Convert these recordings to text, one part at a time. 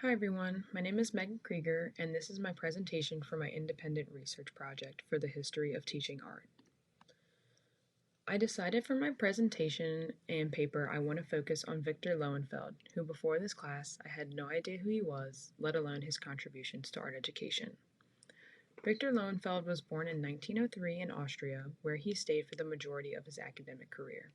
Hi everyone, my name is Megan Krieger, and this is my presentation for my independent research project for the history of teaching art. I decided for my presentation and paper I want to focus on Victor Lowenfeld, who before this class I had no idea who he was, let alone his contributions to art education. Victor Lowenfeld was born in 1903 in Austria, where he stayed for the majority of his academic career.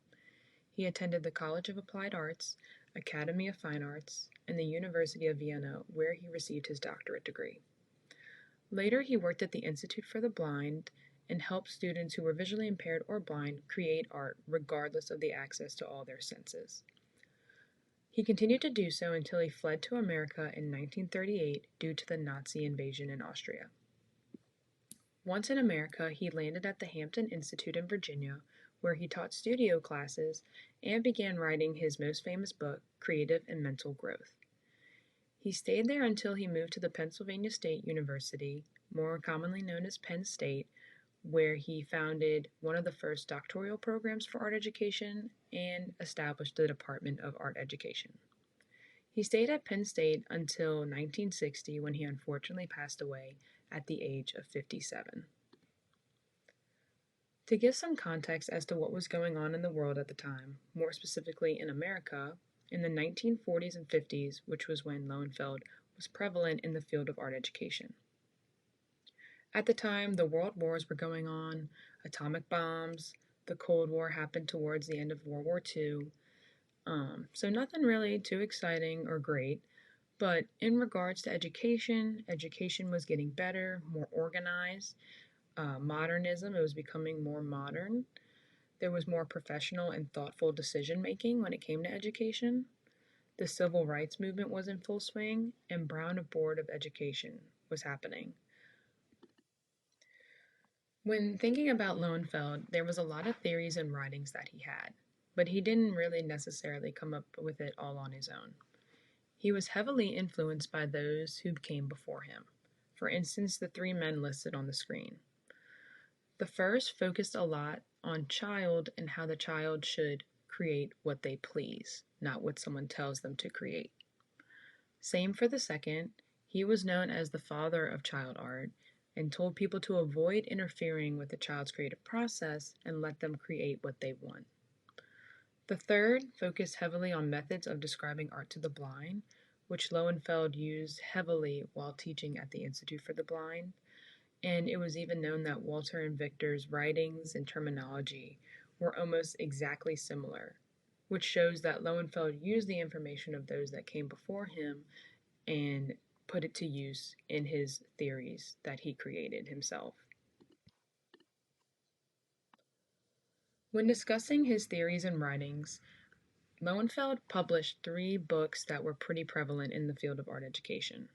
He attended the College of Applied Arts, Academy of Fine Arts, and the University of Vienna, where he received his doctorate degree. Later, he worked at the Institute for the Blind and helped students who were visually impaired or blind create art regardless of the access to all their senses. He continued to do so until he fled to America in 1938 due to the Nazi invasion in Austria. Once in America, he landed at the Hampton Institute in Virginia, where he taught studio classes and began writing his most famous book, Creative and Mental Growth. He stayed there until he moved to the Pennsylvania State University, more commonly known as Penn State, where he founded one of the first doctoral programs for art education and established the Department of Art Education. He stayed at Penn State until 1960 when he unfortunately passed away at the age of 57. To give some context as to what was going on in the world at the time, more specifically in America, in the 1940s and 50s, which was when Lowenfeld was prevalent in the field of art education. At the time, the world wars were going on, atomic bombs, the Cold War happened towards the end of World War II, so nothing really too exciting or great. But in regards to education, education was getting better, more organized. Modernism, it was becoming more modern. There was more professional and thoughtful decision making when it came to education. The civil rights movement was in full swing, and Brown Board of Education was happening. When thinking about Lowenfeld, there was a lot of theories and writings that he had, but he didn't really necessarily come up with it all on his own. He was heavily influenced by those who came before him. For instance, the three men listed on the screen. The first focused a lot on child and how the child should create what they please, not what someone tells them to create. Same for the second. He was known as the father of child art and told people to avoid interfering with the child's creative process and let them create what they want. The third focused heavily on methods of describing art to the blind, which Lowenfeld used heavily while teaching at the Institute for the Blind, and it was even known that Walter and Victor's writings and terminology were almost exactly similar, which shows that Lowenfeld used the information of those that came before him and put it to use in his theories that he created himself. When discussing his theories and writings, Lowenfeld published 3 books that were pretty prevalent in the field of art education.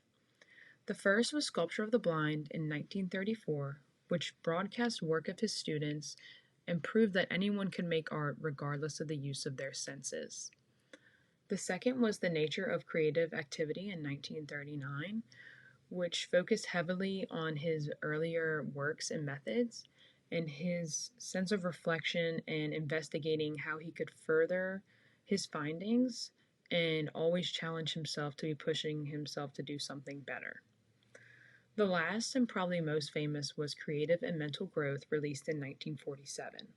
The first was Sculpture of the Blind in 1934, which broadcast work of his students and proved that anyone could make art regardless of the use of their senses. The second was The Nature of Creative Activity in 1939, which focused heavily on his earlier works and methods and his sense of reflection and investigating how he could further his findings and always challenge himself to be pushing himself to do something better. The last and probably most famous was Creative and Mental Growth, released in 1947.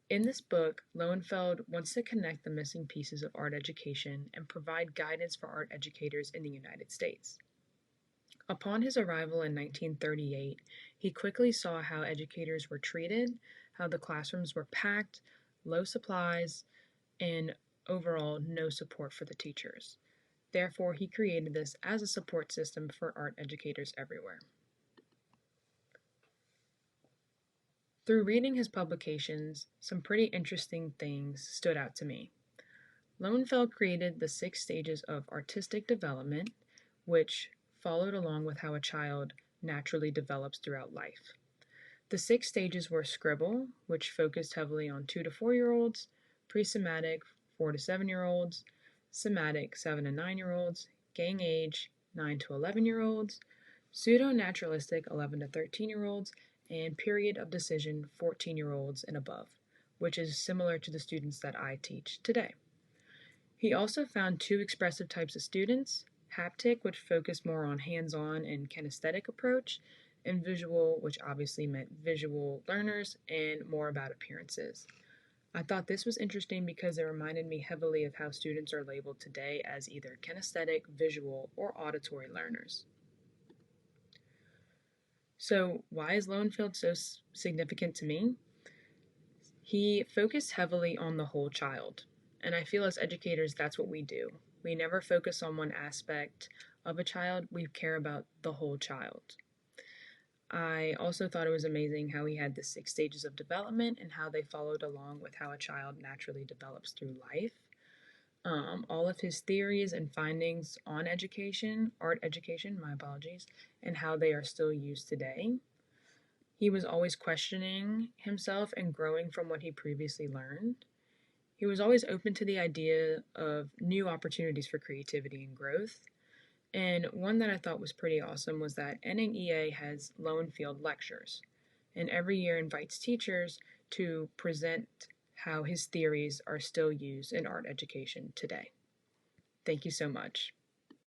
In this book, Lowenfeld wants to connect the missing pieces of art education and provide guidance for art educators in the United States. Upon his arrival in 1938, he quickly saw how educators were treated, how the classrooms were packed, low supplies, and overall no support for the teachers. Therefore, he created this as a support system for art educators everywhere. Through reading his publications, some pretty interesting things stood out to me. Lowenfeld created the 6 stages of artistic development, which followed along with how a child naturally develops throughout life. The 6 stages were scribble, which focused heavily on 2 to 4-year-olds, pre-somatic, 4 to 7-year-olds, somatic, 7 to 9-year-olds, gang age, 9 to 11-year-olds, pseudo-naturalistic, 11 to 13-year-olds, and period of decision, 14-year-olds and above, which is similar to the students that I teach today. He also found 2 expressive types of students, Haptic, which focused more on hands-on and kinesthetic approach, and visual, which obviously meant visual learners and more about appearances. I thought this was interesting because it reminded me heavily of how students are labeled today as either kinesthetic, visual, or auditory learners. So, why is Lowenfield so significant to me? He focused heavily on the whole child, and I feel as educators that's what we do. We never focus on one aspect of a child, we care about the whole child. I also thought it was amazing how he had the 6 stages of development and how they followed along with how a child naturally develops through life. All of his theories and findings on education, art education, my apologies, and how they are still used today. He was always questioning himself and growing from what he previously learned. He was always open to the idea of new opportunities for creativity and growth. And one that I thought was pretty awesome was that NAEA has Lowenfield lectures, and every year invites teachers to present how his theories are still used in art education today. Thank you so much.